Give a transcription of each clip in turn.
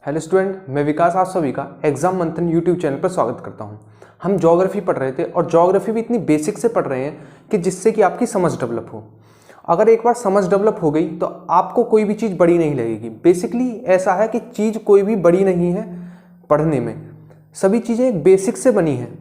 Hello student, मैं विकास आप सभी का एग्जाम मंथन यूट्यूब चैनल पर स्वागत करता हूं। हम ज्योग्राफी पढ़ रहे थे और ज्योग्राफी भी इतनी बेसिक से पढ़ रहे हैं कि जिससे कि आपकी समझ डेवलप हो। अगर एक बार समझ डेवलप हो गई तो आपको कोई भी चीज़ बड़ी नहीं लगेगी। बेसिकली ऐसा है कि चीज़ कोई भी बड़ी नहीं है पढ़ने में, सभी चीज़ें बेसिक से बनी हैं।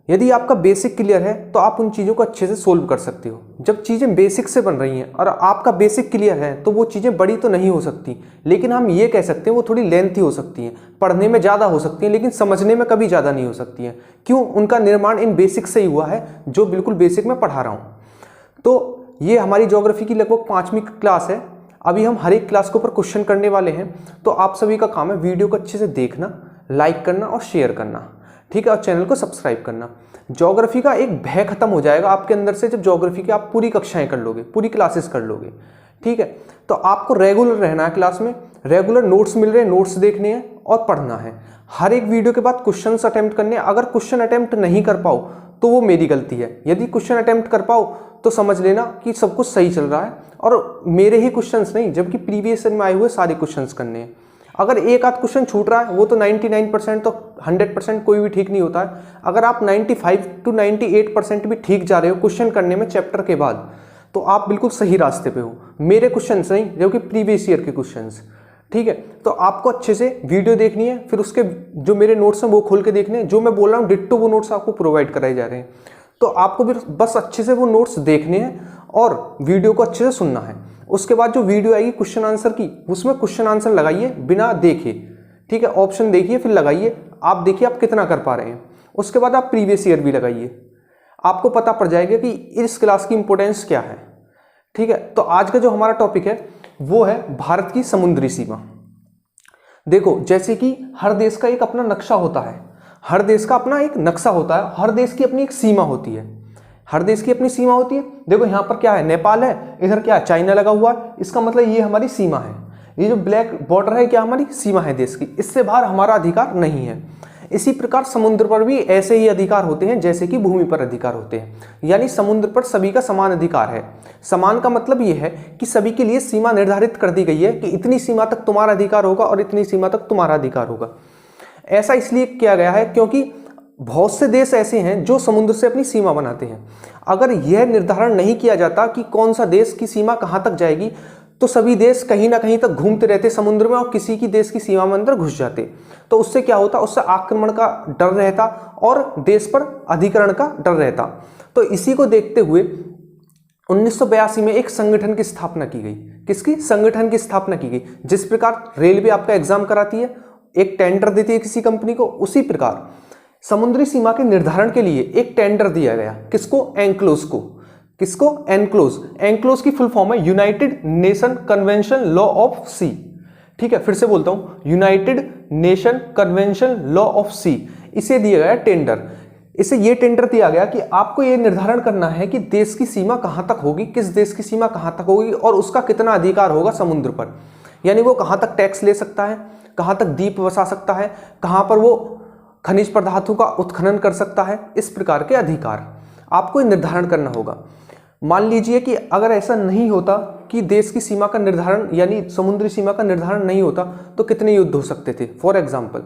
यदि आपका बेसिक क्लियर है तो आप उन चीज़ों को अच्छे से सोल्व कर सकते हो। जब चीज़ें बेसिक से बन रही हैं और आपका बेसिक क्लियर है तो वो चीज़ें बड़ी तो नहीं हो सकती, लेकिन हम ये कह सकते हैं वो थोड़ी लेंथी हो सकती हैं, पढ़ने में ज़्यादा हो सकती हैं, लेकिन समझने में कभी ज़्यादा नहीं हो सकती हैं। क्यों? उनका निर्माण इन बेसिक से ही हुआ है, जो बिल्कुल बेसिक में पढ़ा रहा हूँ। तो ये हमारी ज्योग्राफी की लगभग 5वीं क्लास है। अभी हम हर एक क्लास के ऊपर क्वेश्चन करने वाले हैं, तो आप सभी का काम है वीडियो को अच्छे से देखना, लाइक करना और शेयर करना, ठीक है, और चैनल को सब्सक्राइब करना। ज्योग्राफी का एक भय खत्म हो जाएगा आपके अंदर से जब ज्योग्राफी की आप पूरी कक्षाएं कर लोगे, पूरी क्लासेस कर लोगे, ठीक है। तो आपको रेगुलर रहना है क्लास में, रेगुलर नोट्स मिल रहे हैं, नोट्स देखने हैं और पढ़ना है। हर एक वीडियो के बाद क्वेश्चन अटेम्प्ट करने हैं। अगर क्वेश्चन अटेम्प्ट नहीं कर पाओ तो वो मेरी गलती है। यदि क्वेश्चन अटेम्प्ट कर पाओ तो समझ लेना कि सब कुछ सही चल रहा है, और मेरे ही क्वेश्चंस नहीं जबकि प्रीवियस ईयर में आए हुए सारे क्वेश्चंस करने हैं। अगर एक आध क्वेश्चन छूट रहा है वो तो 99% तो 100% कोई भी ठीक नहीं होता है। अगर आप 95 to 98% भी ठीक जा रहे हो क्वेश्चन करने में चैप्टर के बाद, तो आप बिल्कुल सही रास्ते पे हो। मेरे क्वेश्चंस नहीं, जो कि प्रीवियस ईयर के क्वेश्चंस, ठीक है। तो आपको अच्छे से वीडियो देखनी है, फिर उसके जो मेरे नोट्स हैं वो खोल के देखने हैं। जो मैं बोल रहा हूँ डिट्टो वो नोट्स आपको प्रोवाइड कराए जा रहे हैं। तो आपको भी बस अच्छे से वो नोट्स देखने हैं और वीडियो को अच्छे से सुनना है। उसके बाद जो वीडियो आएगी क्वेश्चन आंसर की, उसमें क्वेश्चन आंसर लगाइए बिना देखे, ठीक है। ऑप्शन देखिए फिर लगाइए, आप देखिए आप कितना कर पा रहे हैं। उसके बाद आप प्रीवियस ईयर भी लगाइए, आपको पता पड़ जाएगा कि इस क्लास की इंपॉर्टेंस क्या है, ठीक है। तो आज का जो हमारा टॉपिक है वो है भारत की समुद्री सीमा। देखो, जैसे कि हर देश का एक अपना नक्शा होता है, हर देश का अपना एक नक्शा होता है, हर देश की अपनी एक सीमा होती है, हर देश की अपनी सीमा होती है। देखो यहाँ पर क्या है, नेपाल है, इधर क्या है, चाइना लगा हुआ है। इसका मतलब ये हमारी सीमा है। ये जो ब्लैक बॉर्डर है क्या हमारी सीमा है देश की, इससे बाहर हमारा अधिकार नहीं है। इसी प्रकार समुद्र पर भी ऐसे ही अधिकार होते हैं जैसे कि भूमि पर अधिकार होते हैं, यानी समुद्र पर सभी का समान अधिकार है। समान का मतलब ये है कि सभी के लिए सीमा निर्धारित कर दी गई है कि इतनी सीमा तक तुम्हारा अधिकार होगा और इतनी सीमा तक तुम्हारा अधिकार होगा। ऐसा इसलिए किया गया है क्योंकि बहुत से देश ऐसे हैं जो समुद्र से अपनी सीमा बनाते हैं। अगर यह निर्धारण नहीं किया जाता कि कौन सा देश की सीमा कहाँ तक जाएगी, तो सभी देश कहीं ना कहीं तक घूमते रहते समुद्र में और किसी की देश की सीमा में अंदर घुस जाते। तो उससे क्या होता, उससे आक्रमण का डर रहता और देश पर अधिकरण का डर रहता। तो इसी को देखते हुए 1982 में एक संगठन की स्थापना की गई। किसकी? संगठन की स्थापना की गई। जिस प्रकार रेलवे आपका एग्जाम कराती है, एक टेंडर देती है किसी कंपनी को, उसी प्रकार समुद्री सीमा के निर्धारण के लिए एक टेंडर दिया गया। किसको? एंक्लोज को। किसको? एंक्लोज। एंक्लोज की फुल फॉर्म है United Nation Convention Law of Sea, ठीक है। फिर से बोलता हूं, United Nation Convention Law of Sea. इसे दिया गया टेंडर। इसे ये टेंडर दिया गया कि आपको ये निर्धारण करना है कि देश की सीमा कहां तक होगी, किस देश की सीमा कहां तक होगी और उसका कितना अधिकार होगा समुद्र पर। यानी वो कहां तक टैक्स ले सकता है, कहां तक द्वीप बसा सकता है, कहां पर वो खनिज पदार्थों का उत्खनन कर सकता है। इस प्रकार के अधिकार आपको निर्धारण करना होगा। मान लीजिए कि अगर ऐसा नहीं होता कि देश की सीमा का निर्धारण यानी समुद्री सीमा का निर्धारण नहीं होता, तो कितने युद्ध हो सकते थे। फॉर एग्जाम्पल,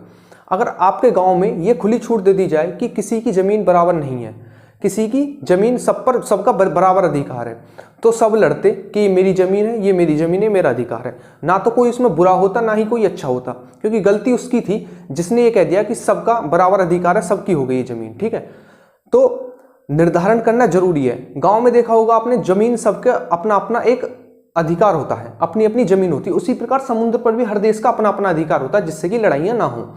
अगर आपके गांव में ये खुली छूट दे दी जाए कि किसी की जमीन बराबर नहीं है, किसी की जमीन सब पर सबका बराबर अधिकार है, तो सब लड़ते कि ये मेरी जमीन है, ये मेरी जमीन है, मेरा अधिकार है। ना तो कोई उसमें बुरा होता, ना ही कोई अच्छा होता, क्योंकि गलती उसकी थी जिसने ये कह दिया कि सबका बराबर अधिकार है, सबकी हो गई ये जमीन, ठीक है। तो निर्धारण करना जरूरी है। गांव में देखा होगा आपने, जमीन सबका अपना अपना एक अधिकार होता है, अपनी अपनी जमीन होती है। उसी प्रकार समुद्र पर भी हर देश का अपना अपना अधिकार होता है, जिससे कि लड़ाइयां ना हो,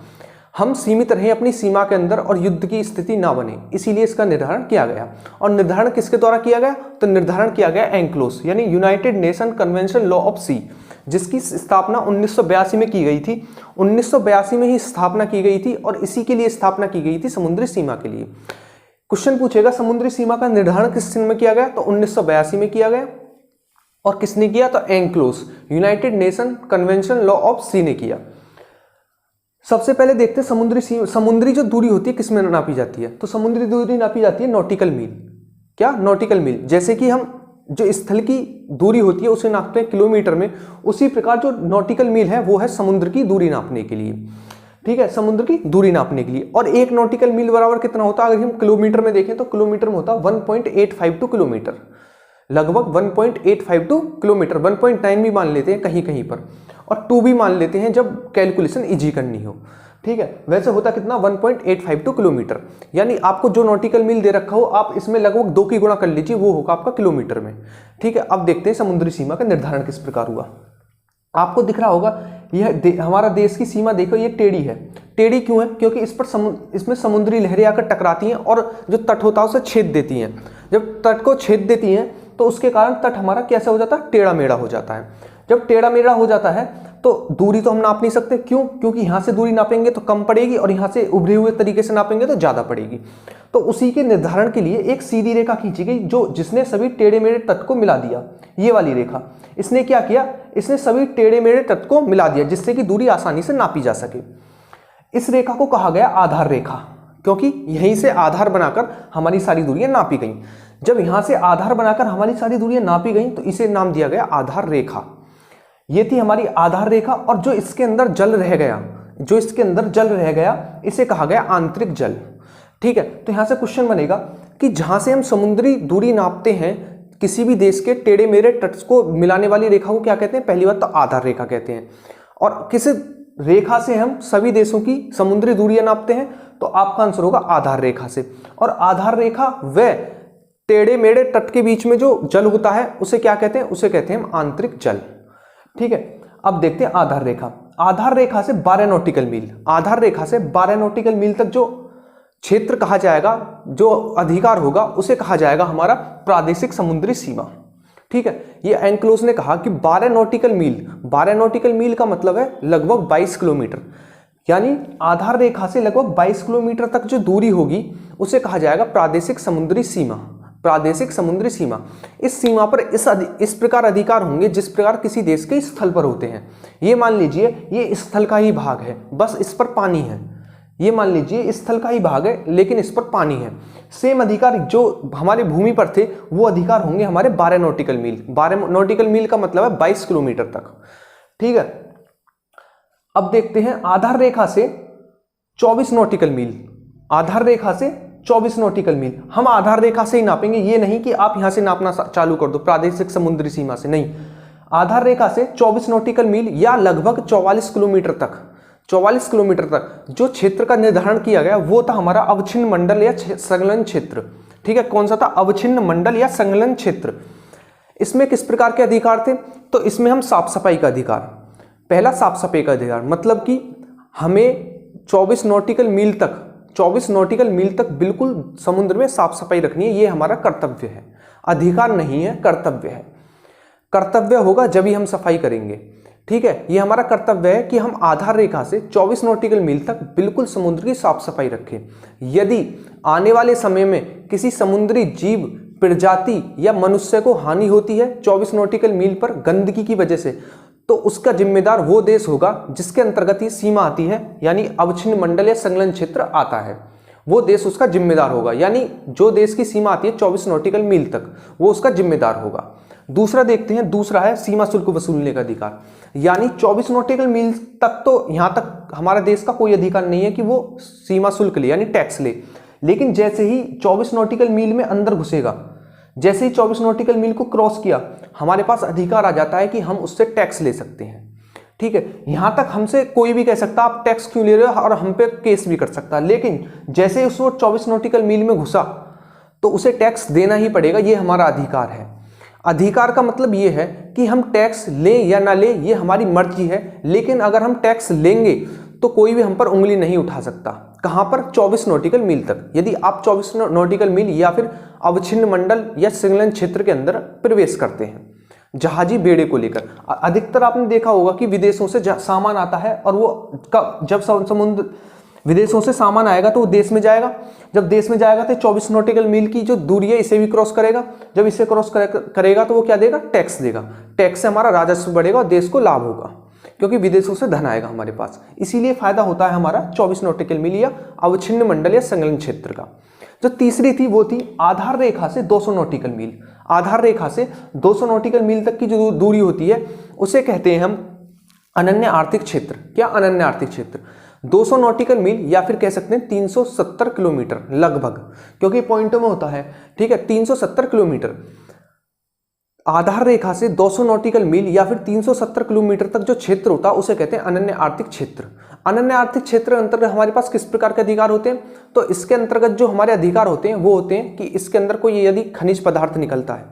हम सीमित रहें अपनी सीमा के अंदर और युद्ध की स्थिति ना बने। इसीलिए इसका निर्धारण किया गया। और निर्धारण किसके द्वारा किया गया? तो निर्धारण किया गया एंक्लोज यानी United Nation Convention Law of Sea, जिसकी स्थापना 1982 में की गई थी। 1982 में ही स्थापना की गई थी और इसी के लिए स्थापना की गई थी समुद्री सीमा के लिए। क्वेश्चन पूछेगा समुद्री सीमा का निर्धारण किस सन में किया गया, तो 1982 में किया गया। और किसने किया? तो UNCLOS United Nation Convention Law of Sea ने किया। सबसे पहले देखते हैं समुद्री जो दूरी होती है किसमें नापी जाती है, तो समुद्री दूरी नापी जाती है नॉटिकल मील। क्या? नॉटिकल मील। जैसे कि हम जो स्थल की दूरी होती है उसे नापते हैं किलोमीटर में, उसी प्रकार जो नॉटिकल मील है वो है समुद्र की दूरी नापने के लिए। ठीक है, समुद्र की दूरी नापने के लिए। और एक नॉटिकल मील बराबर कितना होता है, अगर हम किलोमीटर में देखें तो किलोमीटर में होता है 1.852 किलोमीटर, लगभग 1.852 किलोमीटर। 1.9 भी मान लेते हैं कहीं कहीं पर, और 2 भी मान लेते हैं जब कैलकुलेशन इजी करनी हो। ठीक है, वैसे होता कितना 1.852 किलोमीटर। यानी आपको जो नॉटिकल मील दे रखा हो आप इसमें लगभग 2 की गुणा कर लीजिए, वो होगा आपका किलोमीटर में। ठीक है, अब देखते हैं समुद्री सीमा का निर्धारण किस प्रकार हुआ। आपको दिख रहा होगा यह हमारा देश की सीमा, देखो ये टेढ़ी है। टेढ़ी क्यों है, क्योंकि इस पर इसमें समुद्री लहरें आकर टकराती हैं और जो तट होता है उसे छेद देती हैं। जब तट को छेद देती हैं तो उसके कारण तट हमारा कैसा हो जाता है, टेढ़ा मेढ़ा हो जाता है। जब टेढ़ा मेढ़ा हो जाता है तो दूरी तो हम नाप नहीं सकते, क्यों, क्योंकि यहाँ से दूरी नापेंगे तो कम पड़ेगी और यहाँ से उभरे हुए तरीके से नापेंगे तो ज़्यादा पड़ेगी। तो उसी के निर्धारण के लिए एक सीधी रेखा खींची गई जिसने सभी टेढ़े मेढ़े तट को मिला दिया। ये वाली रेखा, इसने क्या किया, इसने सभी टेढ़े मेढ़े तट को मिला दिया जिससे कि दूरी आसानी से नापी जा सके। इस रेखा को कहा गया आधार रेखा, क्योंकि यहीं से आधार बनाकर हमारी सारी दूरियां नापी गई। जब यहाँ से आधार बनाकर हमारी सारी दूरियां नापी गई तो इसे नाम दिया गया आधार रेखा। ये थी हमारी आधार रेखा। और जो इसके अंदर जल रह गया, इसे कहा गया आंतरिक जल। ठीक है, तो यहां से क्वेश्चन बनेगा कि जहां से हम समुद्री दूरी नापते हैं, किसी भी देश के टेढ़े मेढ़े तट को मिलाने वाली रेखा को क्या कहते हैं, पहली बात तो आधार रेखा कहते हैं। और किस रेखा से हम सभी देशों की समुद्री दूरियां नापते हैं, तो आपका आंसर होगा आधार रेखा से। और आधार रेखा व टेढ़े मेढ़े तट के बीच में जो जल होता है उसे क्या कहते हैं, उसे कहते हैं आंतरिक जल। ठीक है, अब देखते हैं आधार रेखा। आधार रेखा से 12 नॉटिकल मील, आधार रेखा से 12 नॉटिकल मील तक जो क्षेत्र कहा जाएगा, जो अधिकार होगा उसे कहा जाएगा हमारा प्रादेशिक समुद्री सीमा। ठीक है, ये एंक्लोज ने कहा कि 12 नॉटिकल मील, 12 नॉटिकल मील का मतलब है लगभग 22 किलोमीटर। यानी आधार रेखा से लगभग 22 किलोमीटर तक जो दूरी होगी उसे कहा जाएगा प्रादेशिक समुद्री सीमा। प्रादेशिक समुद्री सीमा, इस सीमा पर इस प्रकार अधिकार होंगे जिस प्रकार किसी देश के स्थल पर होते हैं। ये मान लीजिए ये स्थल का ही भाग है, बस इस पर पानी है। ये मान लीजिए स्थल का ही भाग है लेकिन इस पर पानी है। सेम अधिकार जो हमारे भूमि पर थे वो अधिकार होंगे हमारे 12 नॉटिकल मील। 12 नॉटिकल मील का मतलब है 22 किलोमीटर तक। ठीक है, अब देखते हैं आधार रेखा से 24 नॉटिकल मील, आधार रेखा से 24 नॉटिकल मील। हम आधार रेखा से ही नापेंगे, ये नहीं कि आप यहां से नापना चालू कर दो प्रादेशिक समुद्री सीमा से, नहीं। आधार रेखा से 24 नॉटिकल मील या लगभग 44 किलोमीटर तक, 44 किलोमीटर तक जो क्षेत्र का निर्धारण किया गया वो था हमारा अवच्छिन्न मंडल या संलग्न क्षेत्र। ठीक है, कौन सा था, अवच्छिन्न मंडल या संलग्न क्षेत्र। इसमें किस प्रकार के अधिकार थे, तो इसमें हम साफ सफाई का अधिकार, पहला साफ सफाई का अधिकार, मतलब कि हमें 24 नॉटिकल मील तक, 24 नॉटिकल मील तक बिल्कुल समुद्र में साफ सफाई रखनी है। ये हमारा कर्तव्य है, अधिकार नहीं है, कर्तव्य है। कर्तव्य होगा जब ही हम सफाई करेंगे। ठीक है, ये हमारा कर्तव्य है कि हम आधार रेखा से 24 नॉटिकल मील तक बिल्कुल समुद्र की साफ सफाई रखें। यदि आने वाले समय में किसी समुद्री जीव, प्रजाति या मनुष्य को हानि होती है 24 नॉटिकल मील पर गंदगी की वजह से, तो उसका जिम्मेदार वो देश होगा जिसके अंतर्गत ये सीमा आती है, यानी अवच्छिन्न मंडल या संलग्न क्षेत्र आता है, वो देश उसका जिम्मेदार होगा। यानी जो देश की सीमा आती है 24 नॉटिकल मील तक, वो उसका जिम्मेदार होगा। दूसरा देखते हैं, दूसरा है सीमा शुल्क वसूलने का अधिकार। यानी 24 नॉटिकल मील तक तो यहाँ तक हमारा देश का कोई अधिकार नहीं है कि वो सीमा शुल्क ले, यानी टैक्स ले। लेकिन जैसे ही 24 नॉटिकल मील में अंदर घुसेगा, जैसे ही 24 नॉटिकल मील को क्रॉस किया, हमारे पास अधिकार आ जाता है कि हम उससे टैक्स ले सकते हैं। ठीक है, यहां तक हमसे कोई भी कह सकता आप टैक्स क्यों ले रहे हो, और हम पे केस भी कर सकता। लेकिन जैसे ही उसको 24 नॉटिकल मील में घुसा तो उसे टैक्स देना ही पड़ेगा, ये हमारा अधिकार है। अधिकार का मतलब ये है कि हम टैक्स लें या ना लें ये हमारी मर्जी है, लेकिन अगर हम टैक्स लेंगे तो कोई भी हम पर उंगली नहीं उठा सकता। कहां पर, 24 नॉटिकल मील तक। यदि आप 24 नॉटिकल मील या फिर अवच्छिन्न मंडल या संलग्न क्षेत्र के अंदर प्रवेश करते हैं जहाजी बेड़े को लेकर। अधिकतर आपने देखा होगा कि विदेशों से सामान आता है, और वो जब समुद्र विदेशों से सामान आएगा तो वो देश में जाएगा। जब देश में जाएगा तो 24 नॉटिकल मील की जो दूरी है इसे भी क्रॉस करेगा। जब इसे क्रॉस करेगा तो वो क्या देगा, टैक्स देगा। टैक्स से हमारा राजस्व बढ़ेगा और देश को लाभ होगा, क्योंकि विदेशों से धन आएगा हमारे पास। इसीलिए फायदा होता है हमारा 24 नॉटिकल मील या अवच्छिन्न मंडल या संलग्न क्षेत्र का। जो तीसरी थी वो थी आधार रेखा से 200 नॉटिकल मील। आधार रेखा से 200 नॉटिकल मील तक की जो दूरी होती है उसे कहते हैं हम अनन्य आर्थिक क्षेत्र। क्या? अनन्य आर्थिक क्षेत्र। 200 नॉटिकल मील या फिर कह सकते हैं 370 किलोमीटर लगभग, क्योंकि पॉइंटों में होता है, ठीक है। 370 किलोमीटर आधार रेखा से 200 नॉटिकल मील या फिर 370 किलोमीटर तक जो क्षेत्र होता है उसे कहते हैं अनन्य आर्थिक क्षेत्र। अनन्य आर्थिक क्षेत्र के अंतर्गत हमारे पास किस प्रकार के अधिकार होते हैं? तो इसके अंतर्गत जो हमारे अधिकार होते हैं वो होते हैं कि इसके अंदर कोई यदि खनिज पदार्थ निकलता है,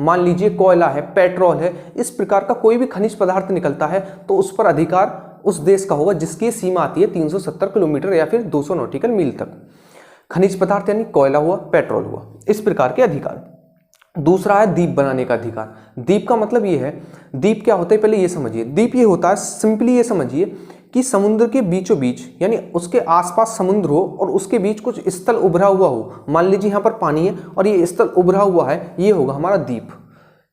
मान लीजिए कोयला है, पेट्रोल है, इस प्रकार का कोई भी खनिज पदार्थ निकलता है तो उस पर अधिकार उस देश का होगा जिसकी सीमा आती है 370 किलोमीटर या फिर 200 नॉटिकल मील तक। खनिज पदार्थ यानी कोयला हुआ, पेट्रोल हुआ, इस प्रकार के अधिकार। दूसरा है द्वीप बनाने का अधिकार। द्वीप का मतलब ये है, द्वीप क्या होता है पहले ये समझिए। द्वीप ये होता है, सिंपली ये समझिए कि समुद्र के बीचों बीच यानी उसके आसपास समुद्र हो और उसके बीच कुछ स्थल उभरा हुआ हो। मान लीजिए यहाँ पर पानी है और ये स्थल उभरा हुआ है, ये होगा हमारा द्वीप।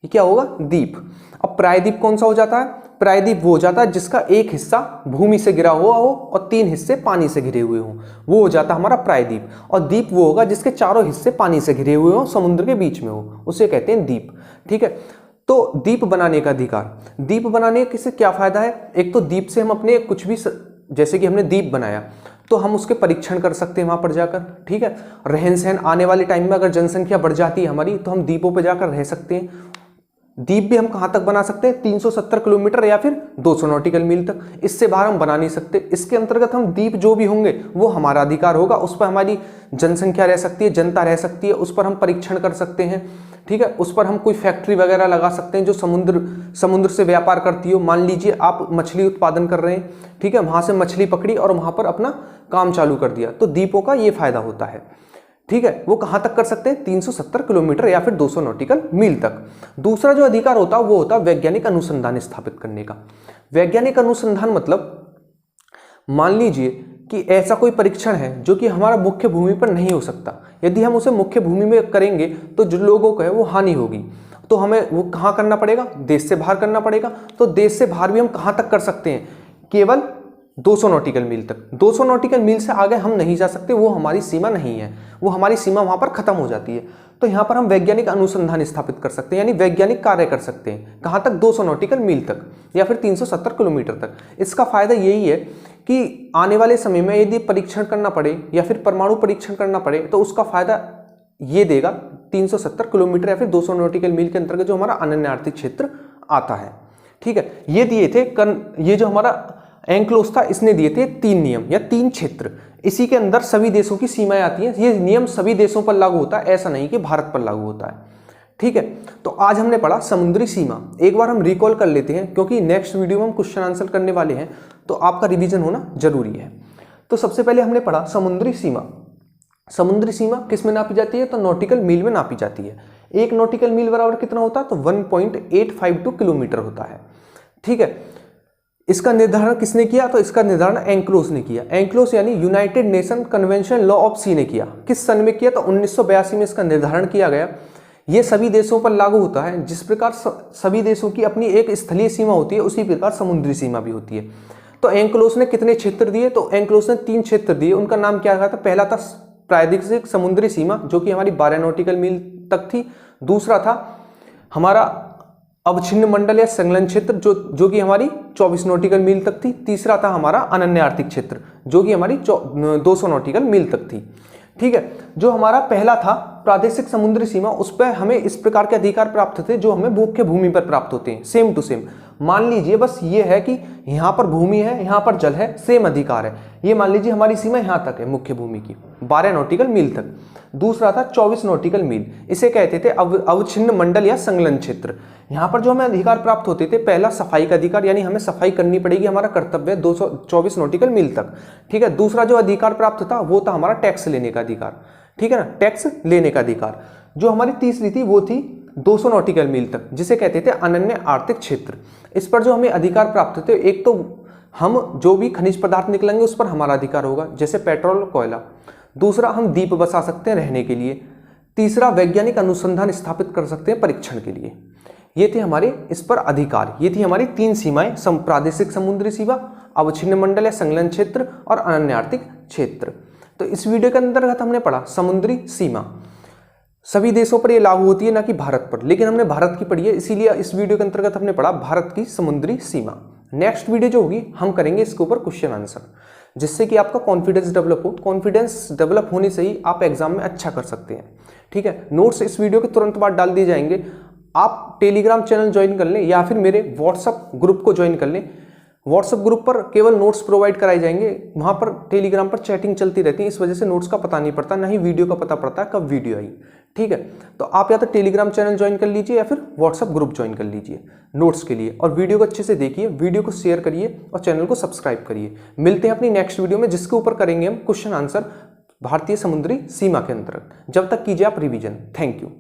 ये क्या होगा? द्वीप। अब प्रायद्वीप कौन सा हो जाता है? प्रायद्वीप वो हो जाता है जिसका एक हिस्सा भूमि से घिरा हुआ हो और 3 हिस्से पानी से घिरे हुए हों, वो हो जाता है हमारा प्रायद्वीप। और द्वीप वो होगा जिसके चारों हिस्से पानी से घिरे हुए हों, समुद्र के बीच में हो, उसे कहते हैं द्वीप। ठीक है, तो द्वीप बनाने का अधिकार। द्वीप बनाने से क्या फायदा है? एक तो द्वीप से हम अपने कुछ भी जैसे कि हमने द्वीप बनाया तो हम उसके परीक्षण कर सकते हैं वहां पर जाकर। ठीक है, रहन सहन आने वाले टाइम में अगर जनसंख्या बढ़ जाती है हमारी तो हम द्वीपों पर जाकर रह सकते हैं। द्वीप भी हम कहां तक बना सकते हैं? 370 किलोमीटर या फिर 200 नॉटिकल मील तक, इससे बाहर हम बना नहीं सकते। इसके अंतर्गत हम द्वीप जो भी होंगे वो हमारा अधिकार होगा, उस पर हमारी जनसंख्या रह सकती है, जनता रह सकती है, उस पर हम परीक्षण कर सकते हैं। ठीक है, उस पर हम कोई फैक्ट्री वगैरह लगा सकते हैं जो समुद्र से व्यापार करती हो। मान लीजिए आप मछली उत्पादन कर रहे हैं, ठीक है, वहां से मछली पकड़ी और वहां पर अपना काम चालू कर दिया, तो द्वीपों का ये फायदा होता है। ठीक है, वो कहां तक कर सकते हैं? 370 किलोमीटर या फिर 200 नॉटिकल मील तक। दूसरा जो अधिकार होता है वो होता है वैज्ञानिक अनुसंधान स्थापित करने का। वैज्ञानिक अनुसंधान मतलब मान लीजिए कि ऐसा कोई परीक्षण है जो कि हमारा मुख्य भूमि पर नहीं हो सकता। यदि हम उसे मुख्य भूमि में करेंगे तो जो लोगों को है वो हानि होगी, तो हमें वो कहाँ करना पड़ेगा? देश से बाहर करना पड़ेगा। तो देश से बाहर भी हम कहाँ तक कर सकते हैं? केवल 200 नॉटिकल मील तक। 200 नॉटिकल मील से आगे हम नहीं जा सकते, वो हमारी सीमा नहीं है, वो हमारी सीमा वहां पर खत्म हो जाती है। तो यहाँ पर हम वैज्ञानिक अनुसंधान स्थापित कर सकते हैं, यानी वैज्ञानिक कार्य कर सकते हैं। कहाँ तक? 200 नॉटिकल मील तक या फिर 370 किलोमीटर तक। इसका फायदा यही है कि आने वाले समय में यदि परीक्षण करना पड़े या फिर परमाणु परीक्षण करना पड़े तो उसका फायदा ये देगा 370 किलोमीटर या फिर 200 नॉटिकल मील के अंतर्गत जो हमारा अनन्य आर्थिक क्षेत्र आता है। ठीक है, ये दिए थे ये जो हमारा एंक्लोज था इसने दिए थे 3 नियम या 3 क्षेत्र। इसी के अंदर सभी देशों की सीमाएं आती हैं। ये नियम सभी देशों पर लागू होता है, ऐसा नहीं कि भारत पर लागू होता है। ठीक है, तो आज हमने पढ़ा समुद्री सीमा। एक बार हम रिकॉल कर लेते हैं क्योंकि नेक्स्ट वीडियो में हम क्वेश्चन आंसर करने वाले हैं, तो आपका रिवीजन होना जरूरी है। तो सबसे पहले हमने पढ़ा समुद्री सीमा। समुद्री सीमा किस में नापी जाती है? तो नॉटिकल मील में नापी जाती है। 1 नॉटिकल मील बराबर कितना होता है? तो 1.852 किलोमीटर होता है। ठीक है, इसका निर्धारण किसने किया? तो इसका निर्धारण एंक्लोज ने किया। एंक्लोज यानी United Nation Convention Law of Sea ने किया। किस सन में किया? तो 1982 में इसका निर्धारण किया गया। ये सभी देशों पर लागू होता है। जिस प्रकार सभी देशों की अपनी एक स्थलीय सीमा होती है उसी प्रकार समुद्री सीमा भी होती है। तो एंक्लोज ने कितने क्षेत्र दिए? तो एंक्लोज ने 3 क्षेत्र दिए। उनका नाम क्या था? पहला था प्रायद्वीप समुद्री सीमा जो कि हमारी 12 नॉटिकल मील तक थी। दूसरा था हमारा अवच्छिन्न मंडल या संलग्न क्षेत्र जो कि हमारी 24 नॉटिकल मील तक थी। तीसरा था हमारा अनन्य आर्थिक क्षेत्र जो कि हमारी 200 नॉटिकल मील तक थी। ठीक है, जो हमारा पहला था प्रादेशिक समुद्री सीमा, उस पर हमें इस प्रकार के अधिकार प्राप्त थे जो हमें मुख्य भूमि पर प्राप्त होते हैं, सेम टू सेम। मान लीजिए बस ये है कि यहाँ पर भूमि है, यहाँ पर जल है, सेम अधिकार है। ये मान लीजिए हमारी सीमा यहाँ तक है मुख्य भूमि की, 12 नॉटिकल मील तक। दूसरा था 24 नॉटिकल मील, इसे कहते थे अवच्छिन्न मंडल या संलग्न क्षेत्र। यहाँ पर जो हमें अधिकार प्राप्त होते थे, पहला सफाई का अधिकार, यानी हमें सफाई करनी पड़ेगी, हमारा कर्तव्य है 224 नॉटिकल मील तक। ठीक है, दूसरा जो अधिकार प्राप्त था वो था हमारा टैक्स लेने का अधिकार। ठीक है ना, टैक्स लेने का अधिकार। जो हमारी तीसरी थी वो थी 200 नॉटिकल मील तक, जिसे कहते थे अनन्य आर्थिक क्षेत्र। इस पर जो हमें अधिकार प्राप्त थे, एक तो हम जो भी खनिज पदार्थ निकलेंगे उस पर हमारा अधिकार होगा, जैसे पेट्रोल, कोयला। दूसरा, हम द्वीप बसा सकते हैं रहने के लिए। तीसरा, वैज्ञानिक अनुसंधान स्थापित कर सकते हैं परीक्षण के लिए। ये थे हमारे इस पर अधिकार। ये थी हमारी 3 सीमाएं, प्रादेशिक समुद्री सीमा, अवच्छिन्न मंडल या संलग्न क्षेत्र और अनन्य आर्थिक क्षेत्र। तो इस वीडियो के अंतर्गत हमने पढ़ा समुद्री सीमा। सभी देशों पर ये लागू होती है, ना कि भारत पर, लेकिन हमने भारत की पढ़ी है, इसीलिए इस वीडियो के अंतर्गत हमने पढ़ा भारत की समुद्री सीमा। नेक्स्ट वीडियो जो होगी हम करेंगे इसके ऊपर क्वेश्चन आंसर, जिससे कि आपका कॉन्फिडेंस डेवलप हो। कॉन्फिडेंस डेवलप होने से ही आप एग्जाम में अच्छा कर सकते हैं। ठीक है, नोट्स इस वीडियो के तुरंत बाद डाल दिए जाएंगे। आप टेलीग्राम चैनल ज्वाइन कर लें या फिर मेरे व्हाट्सअप ग्रुप को ज्वाइन कर लें। व्हाट्सअप ग्रुप पर केवल नोट्स प्रोवाइड कराए जाएंगे, वहां पर टेलीग्राम पर चैटिंग चलती रहती है, इस वजह से नोट्स का पता नहीं पड़ता, ना ही वीडियो का पता पड़ता है कब वीडियो आई। ठीक है, तो आप या तो टेलीग्राम चैनल ज्वाइन कर लीजिए या फिर व्हाट्सअप ग्रुप ज्वाइन कर लीजिए नोट्स के लिए। और वीडियो को अच्छे से देखिए, वीडियो को शेयर करिए और चैनल को सब्सक्राइब करिए। मिलते हैं अपनी नेक्स्ट वीडियो में, जिसके ऊपर करेंगे हम क्वेश्चन आंसर भारतीय समुद्री सीमा के अंतर्गत। जब तक कीजिए आप रिवीजन। Thank you.